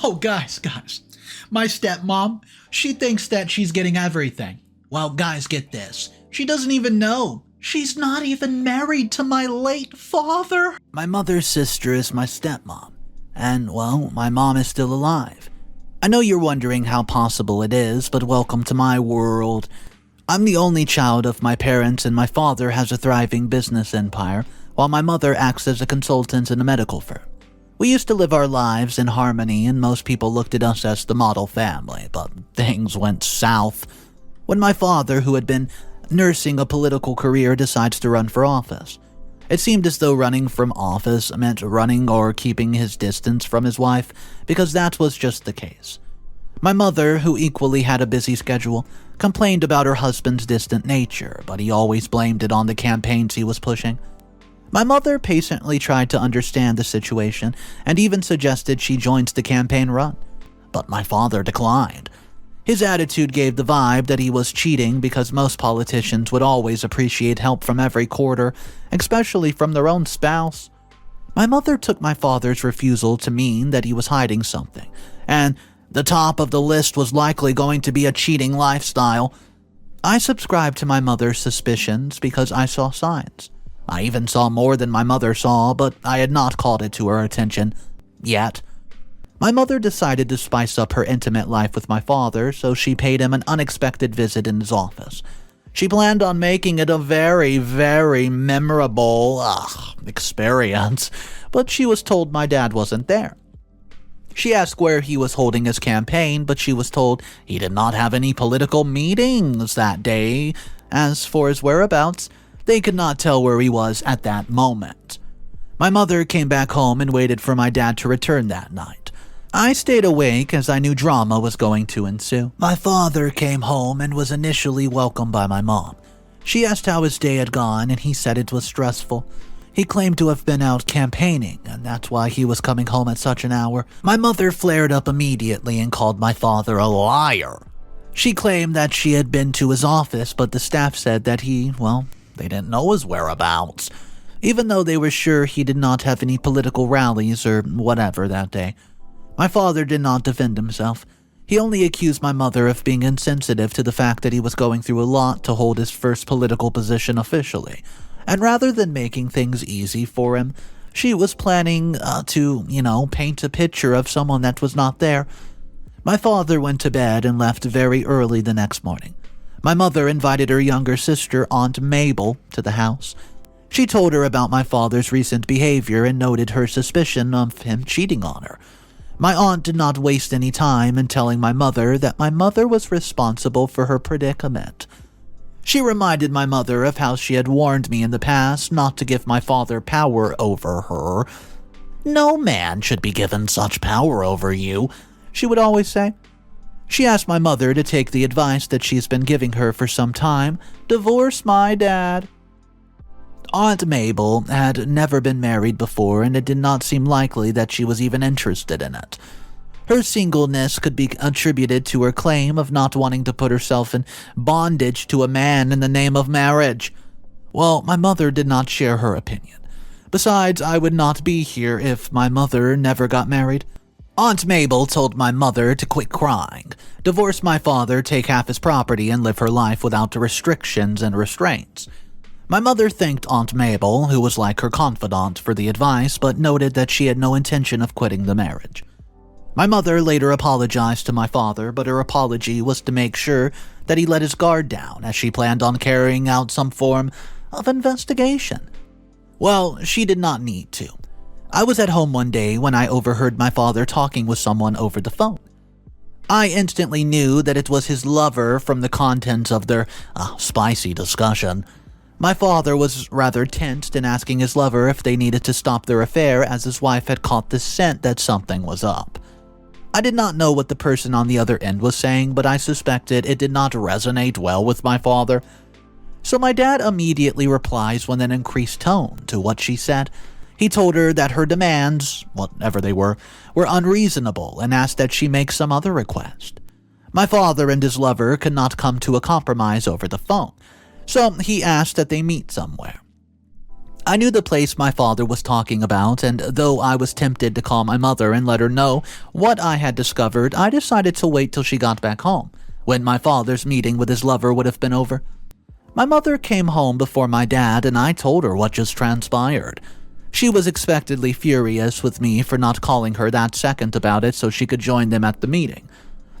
Oh, guys. My stepmom, she thinks that she's getting everything. Well, guys, get this. She doesn't even know. She's not even married to my late father. My mother's sister is my stepmom. And, well, my mom is still alive. I know you're wondering how possible it is, but welcome to my world. I'm the only child of my parents, and my father has a thriving business empire, while my mother acts as a consultant in a medical firm. We used to live our lives in harmony, and most people looked at us as the model family, but things went south when my father, who had been nursing a political career, decides to run for office. It seemed as though running from office meant running or keeping his distance from his wife, because that was just the case. My mother, who equally had a busy schedule, complained about her husband's distant nature, but he always blamed it on the campaigns he was pushing. My mother patiently tried to understand the situation and even suggested she joins the campaign run, but my father declined. His attitude gave the vibe that he was cheating because most politicians would always appreciate help from every quarter, especially from their own spouse. My mother took my father's refusal to mean that he was hiding something, and the top of the list was likely going to be a cheating lifestyle. I subscribed to my mother's suspicions because I saw signs. I even saw more than my mother saw, but I had not called it to her attention yet. My mother decided to spice up her intimate life with my father, so she paid him an unexpected visit in his office. She planned on making it a very, very memorable experience, but she was told my dad wasn't there. She asked where he was holding his campaign, but she was told he did not have any political meetings that day. As for his whereabouts, they could not tell where he was at that moment. My mother came back home and waited for my dad to return that night. I stayed awake as I knew drama was going to ensue. My father came home and was initially welcomed by my mom. She asked how his day had gone, and he said it was stressful. He claimed to have been out campaigning, and that's why he was coming home at such an hour. My mother flared up immediately and called my father a liar. She claimed that she had been to his office, but the staff said that they didn't know his whereabouts, even though they were sure he did not have any political rallies or whatever that day. My father did not defend himself. He only accused my mother of being insensitive to the fact that he was going through a lot to hold his first political position officially, and rather than making things easy for him, she was planning to paint a picture of someone that was not there. My father went to bed and left very early the next morning. My mother invited her younger sister, Aunt Mabel, to the house. She told her about my father's recent behavior and noted her suspicion of him cheating on her. My aunt did not waste any time in telling my mother that my mother was responsible for her predicament. She reminded my mother of how she had warned me in the past not to give my father power over her. "No man should be given such power over you," she would always say. She asked my mother to take the advice that she's been giving her for some time: divorce my dad. Aunt Mabel had never been married before, and it did not seem likely that she was even interested in it. Her singleness could be attributed to her claim of not wanting to put herself in bondage to a man in the name of marriage. Well, my mother did not share her opinion. Besides, I would not be here if my mother never got married. Aunt Mabel told my mother to quit crying, divorce my father, take half his property, and live her life without the restrictions and restraints. My mother thanked Aunt Mabel, who was like her confidant, for the advice, but noted that she had no intention of quitting the marriage. My mother later apologized to my father, but her apology was to make sure that he let his guard down, as she planned on carrying out some form of investigation. Well, she did not need to. I was at home one day when I overheard my father talking with someone over the phone. I instantly knew that it was his lover from the contents of their spicy discussion. My father was rather tensed in asking his lover if they needed to stop their affair, as his wife had caught the scent that something was up. I did not know what the person on the other end was saying, but I suspected it did not resonate well with my father. So my dad immediately replies with an increased tone to what she said. He told her that her demands, whatever they were unreasonable, and asked that she make some other request. My father and his lover could not come to a compromise over the phone, so he asked that they meet somewhere. I knew the place my father was talking about, and though I was tempted to call my mother and let her know what I had discovered, I decided to wait till she got back home, when my father's meeting with his lover would have been over. My mother came home before my dad, and I told her what just transpired. She was expectedly furious with me for not calling her that second about it so she could join them at the meeting.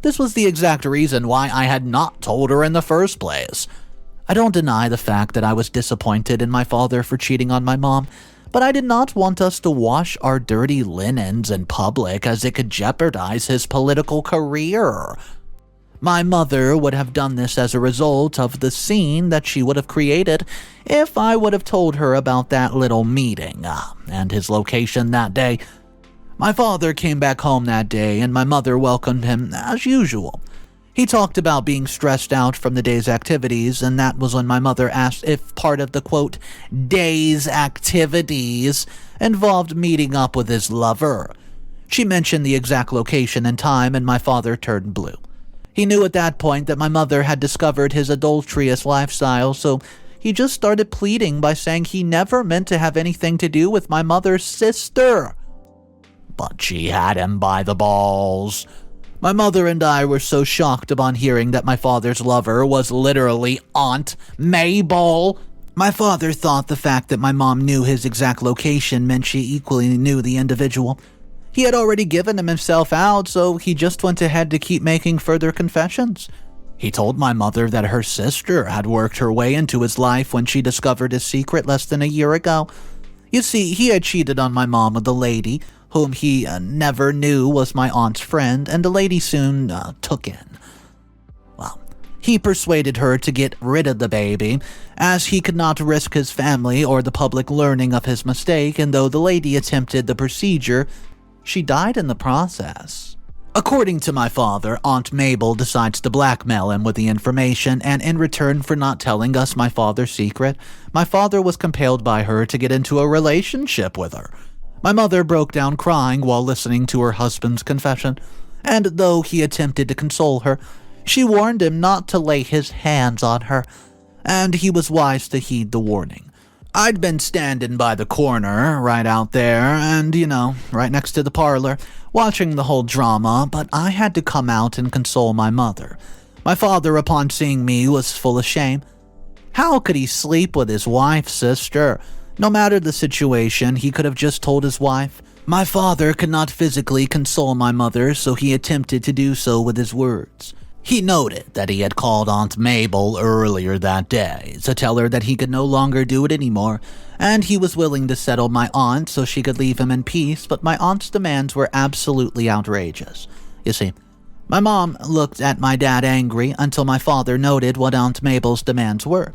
This was the exact reason why I had not told her in the first place. I don't deny the fact that I was disappointed in my father for cheating on my mom, but I did not want us to wash our dirty linens in public as it could jeopardize his political career. My mother would have done this as a result of the scene that she would have created if I would have told her about that little meeting and his location that day. My father came back home that day, and my mother welcomed him as usual. He talked about being stressed out from the day's activities, and that was when my mother asked if part of the, quote, day's activities involved meeting up with his lover. She mentioned the exact location and time, and my father turned blue. He knew at that point that my mother had discovered his adulterous lifestyle, so he just started pleading by saying he never meant to have anything to do with my mother's sister. But she had him by the balls. My mother and I were so shocked upon hearing that my father's lover was literally Aunt Mabel. My father thought the fact that my mom knew his exact location meant she equally knew the individual. He had already given himself out, so he just went ahead to keep making further confessions. He told my mother that her sister had worked her way into his life when she discovered his secret less than a year ago. You see, he had cheated on my mom with a lady whom he never knew was my aunt's friend, and the lady soon took in. Well, he persuaded her to get rid of the baby, as he could not risk his family or the public learning of his mistake, and though the lady attempted the procedure, she died in the process. According to my father, Aunt Mabel decides to blackmail him with the information, and in return for not telling us my father's secret, my father was compelled by her to get into a relationship with her. My mother broke down crying while listening to her husband's confession, and though he attempted to console her, she warned him not to lay his hands on her, and he was wise to heed the warning. I'd been standing by the corner, right out there, and, right next to the parlor, watching the whole drama, but I had to come out and console my mother. My father, upon seeing me, was full of shame. How could he sleep with his wife's sister? No matter the situation, he could have just told his wife. My father could not physically console my mother, so he attempted to do so with his words. He noted that he had called Aunt Mabel earlier that day to tell her that he could no longer do it anymore, and he was willing to settle my aunt so she could leave him in peace, but my aunt's demands were absolutely outrageous. You see, my mom looked at my dad angry until my father noted what Aunt Mabel's demands were.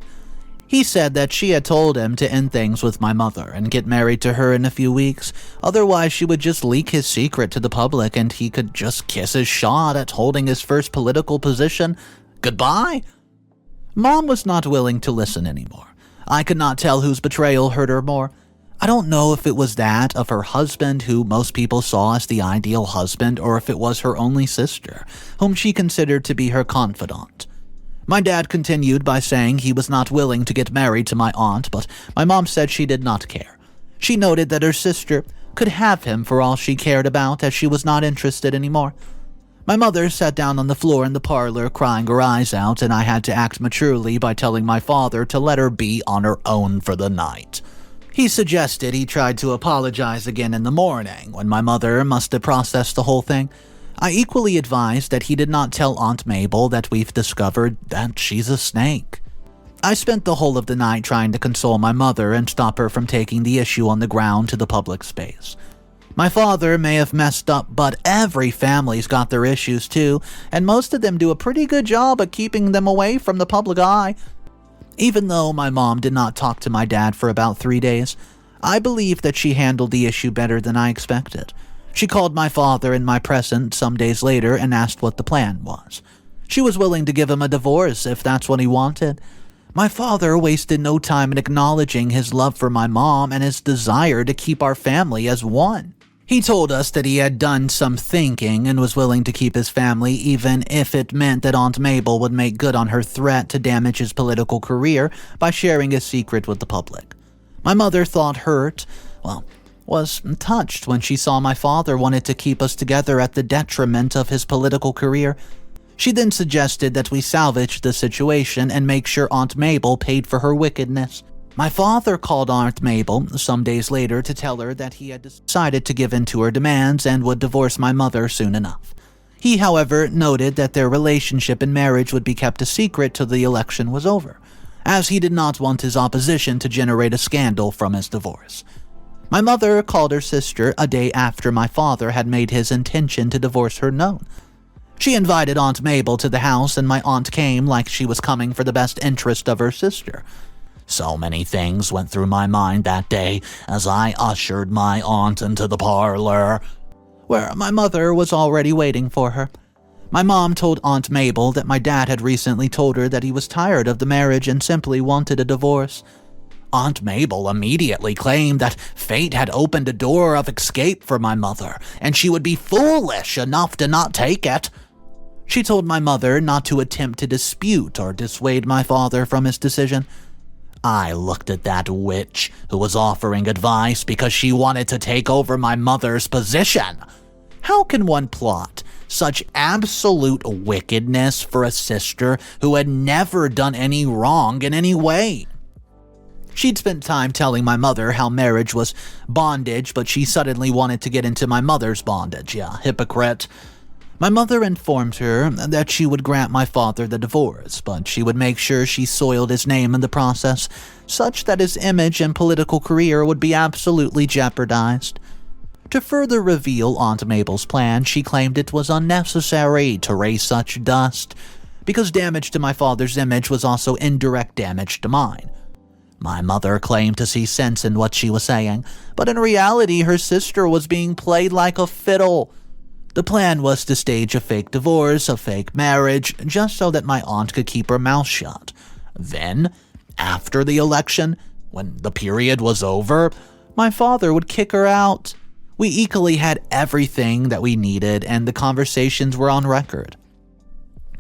He said that she had told him to end things with my mother and get married to her in a few weeks, otherwise she would just leak his secret to the public and he could just kiss his shot at holding his first political position. Goodbye. Mom was not willing to listen anymore. I could not tell whose betrayal hurt her more. I don't know if it was that of her husband, who most people saw as the ideal husband, or if it was her only sister, whom she considered to be her confidant. My dad continued by saying he was not willing to get married to my aunt, but my mom said she did not care. She noted that her sister could have him for all she cared about, as she was not interested anymore. My mother sat down on the floor in the parlor, crying her eyes out, and I had to act maturely by telling my father to let her be on her own for the night. He suggested he tried to apologize again in the morning, when my mother must have processed the whole thing. I equally advised that he did not tell Aunt Mabel that we've discovered that she's a snake. I spent the whole of the night trying to console my mother and stop her from taking the issue on the ground to the public space. My father may have messed up, but every family's got their issues too, and most of them do a pretty good job at keeping them away from the public eye. Even though my mom did not talk to my dad for about 3 days, I believe that she handled the issue better than I expected. She called my father in my presence some days later and asked what the plan was. She was willing to give him a divorce if that's what he wanted. My father wasted no time in acknowledging his love for my mom and his desire to keep our family as one. He told us that he had done some thinking and was willing to keep his family even if it meant that Aunt Mabel would make good on her threat to damage his political career by sharing his secret with the public. My mother thought hurt, was touched when she saw my father wanted to keep us together at the detriment of his political career. She then suggested that we salvage the situation and make sure Aunt Mabel paid for her wickedness. My father called Aunt Mabel some days later to tell her that he had decided to give in to her demands and would divorce my mother soon enough. He, however, noted that their relationship and marriage would be kept a secret till the election was over, as he did not want his opposition to generate a scandal from his divorce. My mother called her sister a day after my father had made his intention to divorce her known. She invited Aunt Mabel to the house, and my aunt came like she was coming for the best interest of her sister. So many things went through my mind that day as I ushered my aunt into the parlor, where my mother was already waiting for her. My mom told Aunt Mabel that my dad had recently told her that he was tired of the marriage and simply wanted a divorce. Aunt Mabel immediately claimed that fate had opened a door of escape for my mother, and she would be foolish enough to not take it. She told my mother not to attempt to dispute or dissuade my father from his decision. I looked at that witch who was offering advice because she wanted to take over my mother's position. How can one plot such absolute wickedness for a sister who had never done any wrong in any way? She'd spent time telling my mother how marriage was bondage, but she suddenly wanted to get into my mother's bondage. Yeah, hypocrite. My mother informed her that she would grant my father the divorce, but she would make sure she soiled his name in the process, such that his image and political career would be absolutely jeopardized. To further reveal Aunt Mabel's plan, she claimed it was unnecessary to raise such dust, because damage to my father's image was also indirect damage to mine. My mother claimed to see sense in what she was saying, but in reality her sister was being played like a fiddle. The plan was to stage a fake divorce, a fake marriage, just so that my aunt could keep her mouth shut. Then, after the election, when the period was over, my father would kick her out. We equally had everything that we needed, and the conversations were on record.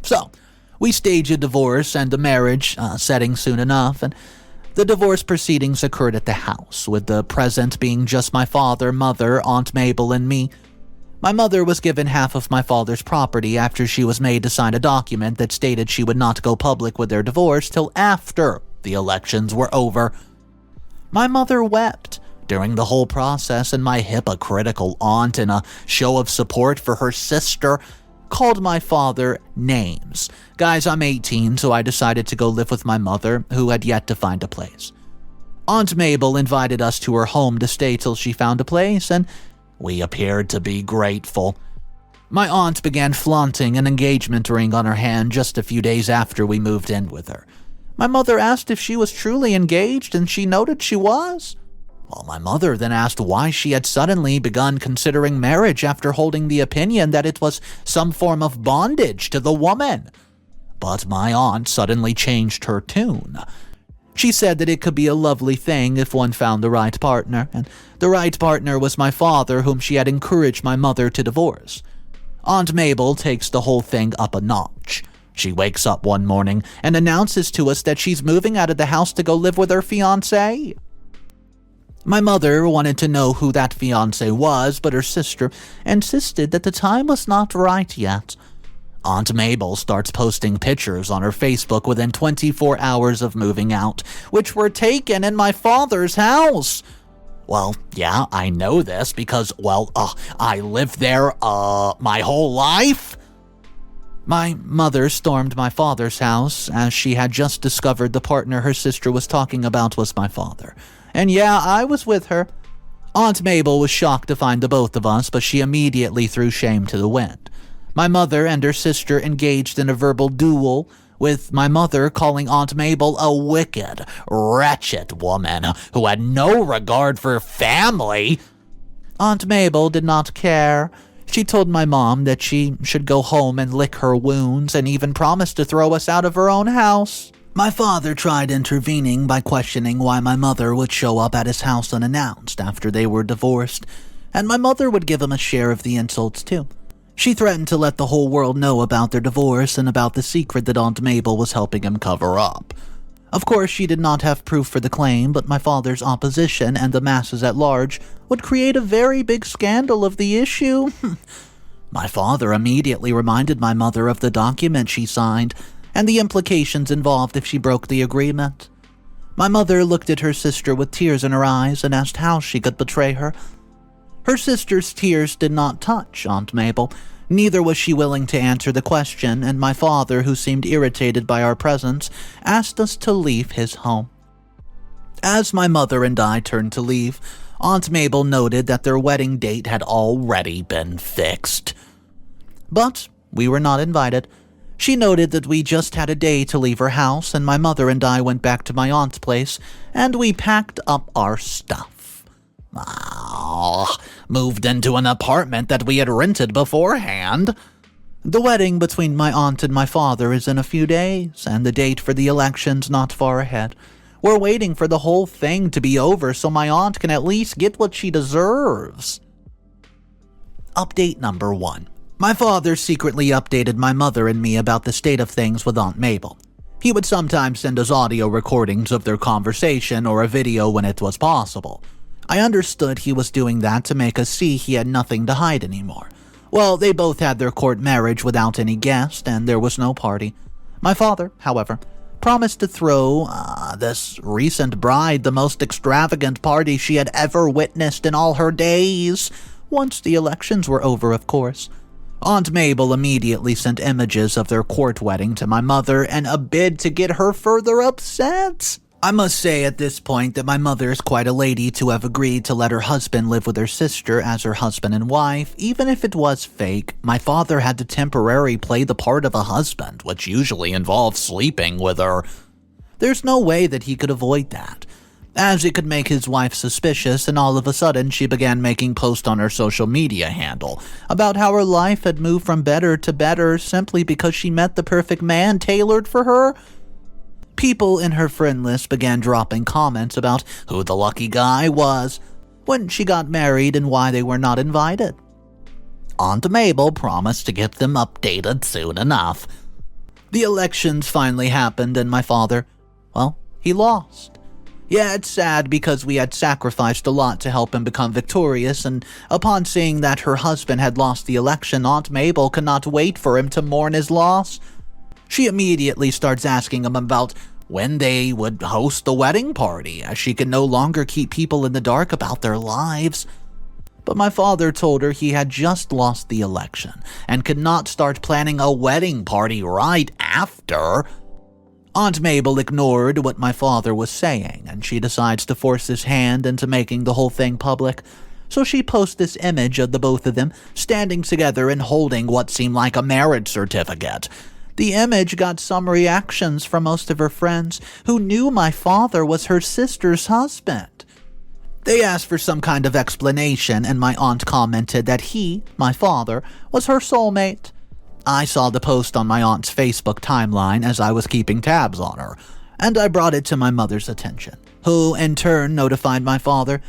So, we staged a divorce and a marriage setting soon enough, and the divorce proceedings occurred at the house, with the present being just my father, mother, Aunt Mabel, and me. My mother was given half of my father's property after she was made to sign a document that stated she would not go public with their divorce till after the elections were over. My mother wept during the whole process, and my hypocritical aunt, in a show of support for her sister, called my father names. Guys, I'm 18, so I decided to go live with my mother, who had yet to find a place. Aunt Mabel invited us to her home to stay till she found a place, and we appeared to be grateful. My aunt began flaunting an engagement ring on her hand just a few days after we moved in with her. My mother asked if she was truly engaged, and she noted she was. Well, my mother then asked why she had suddenly begun considering marriage after holding the opinion that it was some form of bondage to the woman. But my aunt suddenly changed her tune. She said that it could be a lovely thing if one found the right partner, and the right partner was my father, whom she had encouraged my mother to divorce. Aunt Mabel takes the whole thing up a notch. She wakes up one morning and announces to us that she's moving out of the house to go live with her fiancé. My mother wanted to know who that fiancé was, but her sister insisted that the time was not right yet. Aunt Mabel starts posting pictures on her Facebook within 24 hours of moving out, which were taken in my father's house. Well, yeah, I know this because, I lived there, my whole life. My mother stormed my father's house, as she had just discovered the partner her sister was talking about was my father. And yeah, I was with her. Aunt Mabel was shocked to find the both of us, but she immediately threw shame to the wind. My mother and her sister engaged in a verbal duel, with my mother calling Aunt Mabel a wicked, wretched woman who had no regard for family. Aunt Mabel did not care. She told my mom that she should go home and lick her wounds, and even promised to throw us out of her own house. My father tried intervening by questioning why my mother would show up at his house unannounced after they were divorced, and my mother would give him a share of the insults too. She threatened to let the whole world know about their divorce and about the secret that Aunt Mabel was helping him cover up. Of course, she did not have proof for the claim, but my father's opposition and the masses at large would create a very big scandal of the issue. My father immediately reminded my mother of the document she signed and the implications involved if she broke the agreement. My mother looked at her sister with tears in her eyes and asked how she could betray her. Her sister's tears did not touch Aunt Mabel. Neither was she willing to answer the question, and my father, who seemed irritated by our presence, asked us to leave his home. As my mother and I turned to leave, Aunt Mabel noted that their wedding date had already been fixed. But we were not invited. She noted that we just had a day to leave her house, and my mother and I went back to my aunt's place, and we packed up our stuff. Moved into an apartment that we had rented beforehand. The wedding between my aunt and my father is in a few days, and the date for the election's not far ahead. We're waiting for the whole thing to be over so my aunt can at least get what she deserves. Update number 1. My father secretly updated my mother and me about the state of things with Aunt Mabel. He would sometimes send us audio recordings of their conversation or a video when it was possible. I understood he was doing that to make us see he had nothing to hide anymore. Well, they both had their court marriage without any guest, and there was no party. My father, however, promised to throw this recent bride the most extravagant party she had ever witnessed in all her days. Once the elections were over, of course. Aunt Mabel immediately sent images of their court wedding to my mother in a bid to get her further upset. I must say at this point that my mother is quite a lady to have agreed to let her husband live with her sister as her husband and wife. Even if it was fake, my father had to temporarily play the part of a husband, which usually involves sleeping with her. There's no way that he could avoid that, as it could make his wife suspicious, and all of a sudden she began making posts on her social media handle about how her life had moved from better to better simply because she met the perfect man tailored for her. People in her friend list began dropping comments about who the lucky guy was, when she got married, and why they were not invited. Aunt Mabel promised to get them updated soon enough. The elections finally happened, and my father, well, he lost. Yeah, it's sad because we had sacrificed a lot to help him become victorious, and upon seeing that her husband had lost the election, Aunt Mabel could not wait for him to mourn his loss. She immediately starts asking him about when they would host the wedding party, as she could no longer keep people in the dark about their lives. But my father told her he had just lost the election and could not start planning a wedding party right after. Aunt Mabel ignored what my father was saying, and she decides to force his hand into making the whole thing public. So she posts this image of the both of them standing together and holding what seemed like a marriage certificate. The image got some reactions from most of her friends who knew my father was her sister's husband. They asked for some kind of explanation, and my aunt commented that he, my father, was her soulmate. I saw the post on my aunt's Facebook timeline as I was keeping tabs on her, and I brought it to my mother's attention, who in turn notified my father.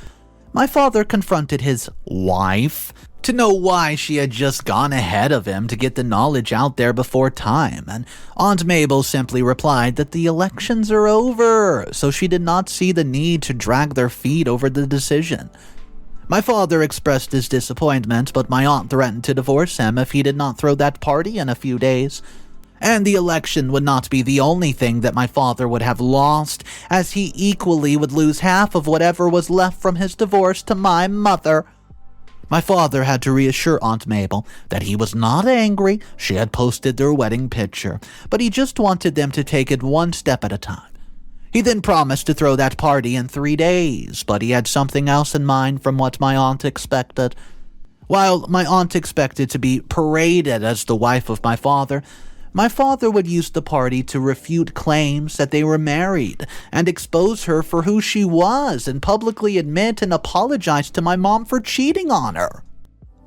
My father confronted his wife to know why she had just gone ahead of him to get the knowledge out there before time, and Aunt Mabel simply replied that the elections are over, so she did not see the need to drag their feet over the decision. My father expressed his disappointment, but my aunt threatened to divorce him if he did not throw that party in a few days. And the election would not be the only thing that my father would have lost, as he equally would lose half of whatever was left from his divorce to my mother. My father had to reassure Aunt Mabel that he was not angry she had posted their wedding picture, but he just wanted them to take it one step at a time. He then promised to throw that party in 3 days, but he had something else in mind from what my aunt expected. While my aunt expected to be paraded as the wife of my father would use the party to refute claims that they were married and expose her for who she was and publicly admit and apologize to my mom for cheating on her.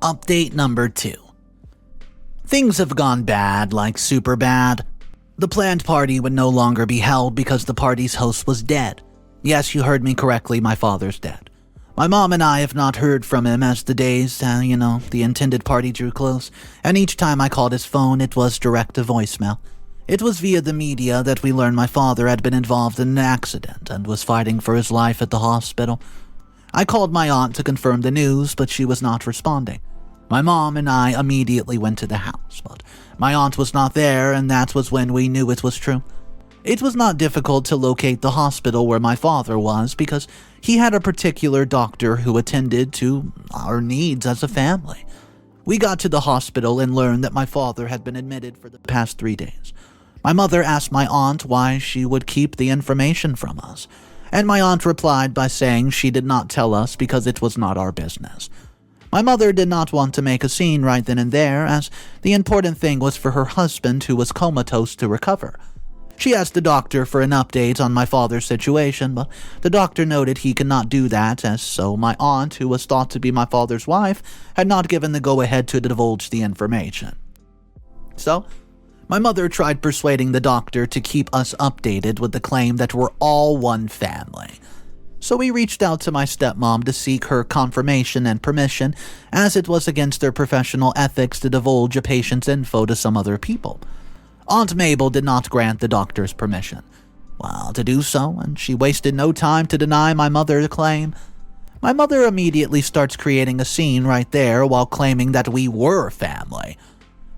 Update number 2. Things have gone bad, like super bad. The planned party would no longer be held because the party's host was dead. Yes, you heard me correctly, my father's dead. My mom and I have not heard from him as the days, the intended party drew close, and each time I called his phone, it was direct to voicemail. It was via the media that we learned my father had been involved in an accident and was fighting for his life at the hospital. I called my aunt to confirm the news, but she was not responding. My mom and I immediately went to the house, but my aunt was not there, and that was when we knew it was true. It was not difficult to locate the hospital where my father was because he had a particular doctor who attended to our needs as a family. We got to the hospital and learned that my father had been admitted for the past 3 days. My mother asked my aunt why she would keep the information from us, and my aunt replied by saying she did not tell us because it was not our business. My mother did not want to make a scene right then and there, as the important thing was for her husband, who was comatose, to recover. She asked the doctor for an update on my father's situation, but the doctor noted he could not do that, as so my aunt, who was thought to be my father's wife, had not given the go-ahead to divulge the information. So, my mother tried persuading the doctor to keep us updated with the claim that we're all one family. So we reached out to my stepmom to seek her confirmation and permission, as it was against their professional ethics to divulge a patient's info to some other people. Aunt Mabel did not grant the doctor's permission. Well, to do so, and she wasted no time to deny my mother the claim. My mother immediately starts creating a scene right there while claiming that we were family.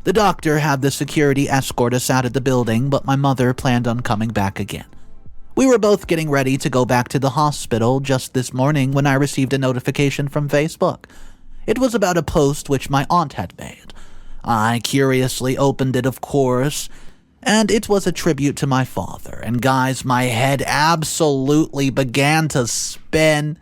The doctor had the security escort us out of the building, but my mother planned on coming back again. We were both getting ready to go back to the hospital just this morning when I received a notification from Facebook. It was about a post which my aunt had made. I curiously opened it, of course, and it was a tribute to my father. And guys, my head absolutely began to spin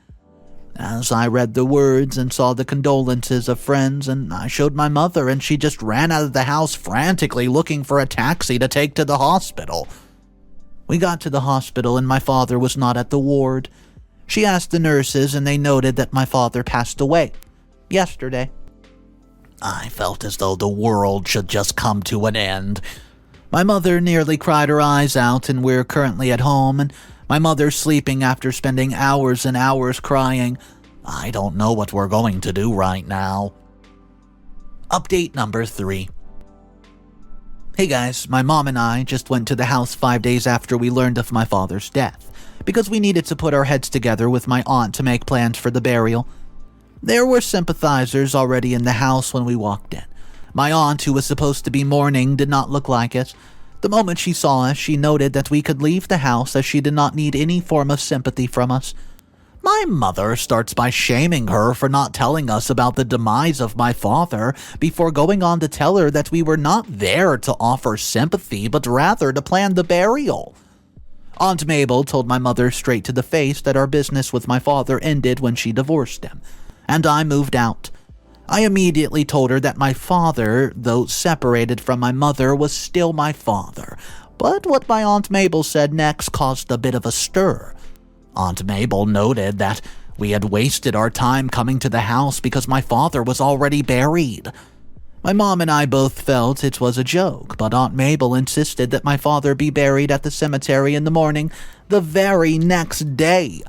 as I read the words and saw the condolences of friends, and I showed my mother, and she just ran out of the house frantically looking for a taxi to take to the hospital. We got to the hospital and my father was not at the ward. She asked the nurses and they noted that my father passed away yesterday. I felt as though the world should just come to an end. My mother nearly cried her eyes out, and we're currently at home, and my mother's sleeping after spending hours and hours crying. I don't know what we're going to do right now. Update number 3. Hey guys, my mom and I just went to the house 5 days after we learned of my father's death, because we needed to put our heads together with my aunt to make plans for the burial. There were sympathizers already in the house when we walked in. My aunt, who was supposed to be mourning, did not look like it. The moment she saw us, she noted that we could leave the house as she did not need any form of sympathy from us. My mother starts by shaming her for not telling us about the demise of my father before going on to tell her that we were not there to offer sympathy, but rather to plan the burial. Aunt Mabel told my mother straight to the face that our business with my father ended when she divorced him, and I moved out. I immediately told her that my father, though separated from my mother, was still my father. But what my Aunt Mabel said next caused a bit of a stir. Aunt Mabel noted that we had wasted our time coming to the house because my father was already buried. My mom and I both felt it was a joke, but Aunt Mabel insisted that my father be buried at the cemetery in the morning the very next day.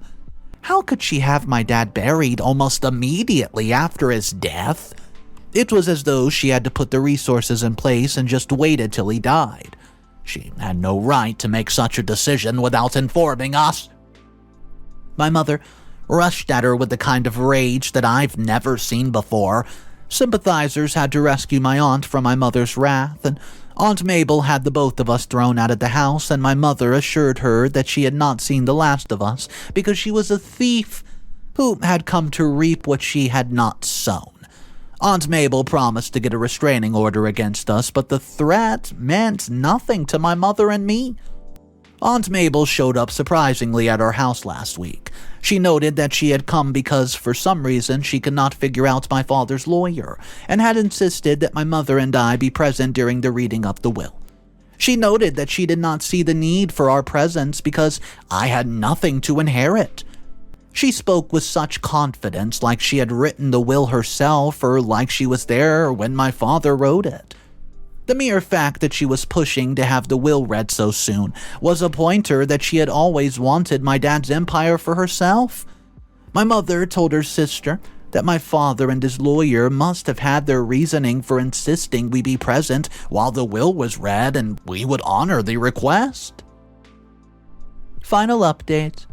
How could she have my dad buried almost immediately after his death? It was as though she had to put the resources in place and just waited till he died. She had no right to make such a decision without informing us. My mother rushed at her with the kind of rage that I've never seen before. Sympathizers had to rescue my aunt from my mother's wrath, and Aunt Mabel had the both of us thrown out of the house, and my mother assured her that she had not seen the last of us because she was a thief who had come to reap what she had not sown. Aunt Mabel promised to get a restraining order against us, but the threat meant nothing to my mother and me. Aunt Mabel showed up surprisingly at our house last week. She noted that she had come because, for some reason, she could not figure out my father's lawyer, and had insisted that my mother and I be present during the reading of the will. She noted that she did not see the need for our presence because I had nothing to inherit. She spoke with such confidence, like she had written the will herself, or like she was there when my father wrote it. The mere fact that she was pushing to have the will read so soon was a pointer that she had always wanted my dad's empire for herself. My mother told her sister that my father and his lawyer must have had their reasoning for insisting we be present while the will was read and we would honor the request. Final update.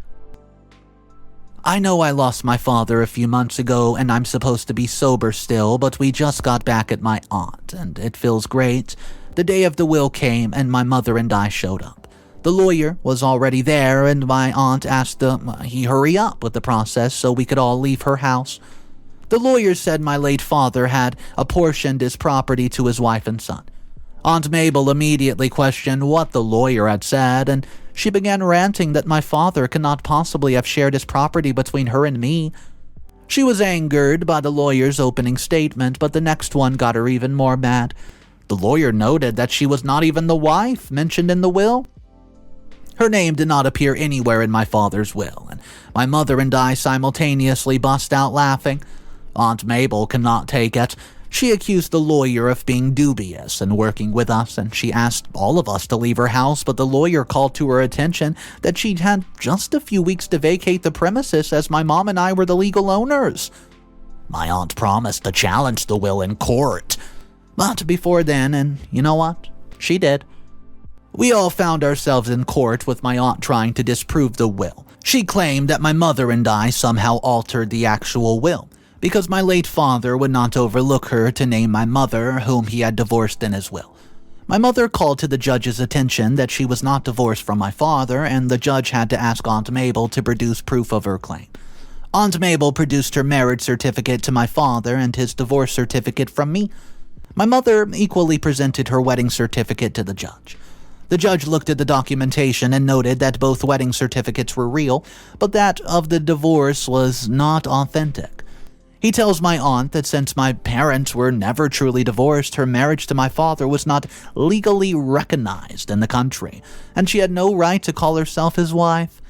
I know I lost my father a few months ago and I'm supposed to be sober still, but we just got back at my aunt and it feels great. The day of the will came and my mother and I showed up. The lawyer was already there and my aunt asked he hurry up with the process so we could all leave her house. The lawyer said my late father had apportioned his property to his wife and son. Aunt Mabel immediately questioned what the lawyer had said, and she began ranting that my father could not possibly have shared his property between her and me. She was angered by the lawyer's opening statement, but the next one got her even more mad. The lawyer noted that she was not even the wife mentioned in the will. Her name did not appear anywhere in my father's will, and my mother and I simultaneously bust out laughing. Aunt Mabel could not take it. She accused the lawyer of being dubious and working with us, and she asked all of us to leave her house, but the lawyer called to her attention that she'd had just a few weeks to vacate the premises as my mom and I were the legal owners. My aunt promised to challenge the will in court. But before then, and you know what? She did. We all found ourselves in court with my aunt trying to disprove the will. She claimed that my mother and I somehow altered the actual will, because my late father would not overlook her to name my mother, whom he had divorced in his will. My mother called to the judge's attention that she was not divorced from my father, and the judge had to ask Aunt Mabel to produce proof of her claim. Aunt Mabel produced her marriage certificate to my father and his divorce certificate from me. My mother equally presented her wedding certificate to the judge. The judge looked at the documentation and noted that both wedding certificates were real, but that of the divorce was not authentic. He tells my aunt that since my parents were never truly divorced, her marriage to my father was not legally recognized in the country, and she had no right to call herself his wife.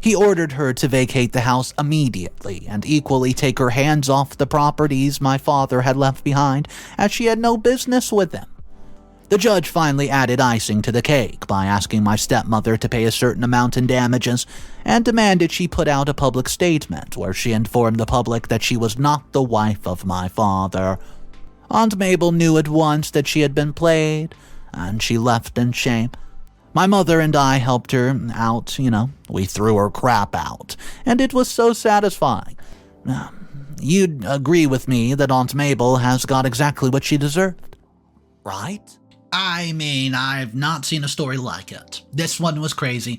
He ordered her to vacate the house immediately and equally take her hands off the properties my father had left behind, as she had no business with them. The judge finally added icing to the cake by asking my stepmother to pay a certain amount in damages and demanded she put out a public statement where she informed the public that she was not the wife of my father. Aunt Mabel knew at once that she had been played, and she left in shame. My mother and I helped her out, we threw her crap out, and it was so satisfying. You'd agree with me that Aunt Mabel has got exactly what she deserved, right? I mean, I've not seen a story like it. This one was crazy.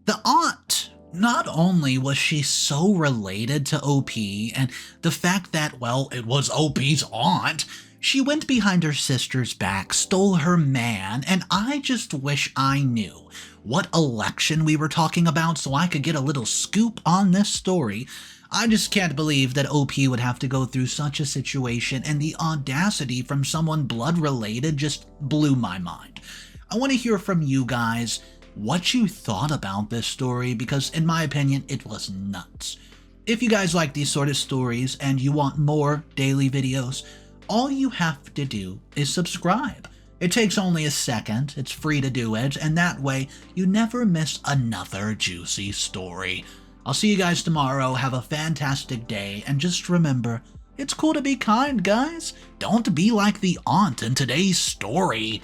The aunt, not only was she so related to OP, and the fact that, well, it was OP's aunt, she went behind her sister's back, stole her man, and I just wish I knew what election we were talking about so I could get a little scoop on this story. I just can't believe that OP would have to go through such a situation, and the audacity from someone blood-related just blew my mind. I want to hear from you guys what you thought about this story, because in my opinion, it was nuts. If you guys like these sort of stories and you want more daily videos, all you have to do is subscribe. It takes only a second, it's free to do it, and that way you never miss another juicy story. I'll see you guys tomorrow. Have a fantastic day, and just remember, it's cool to be kind, guys. Don't be like the aunt in today's story.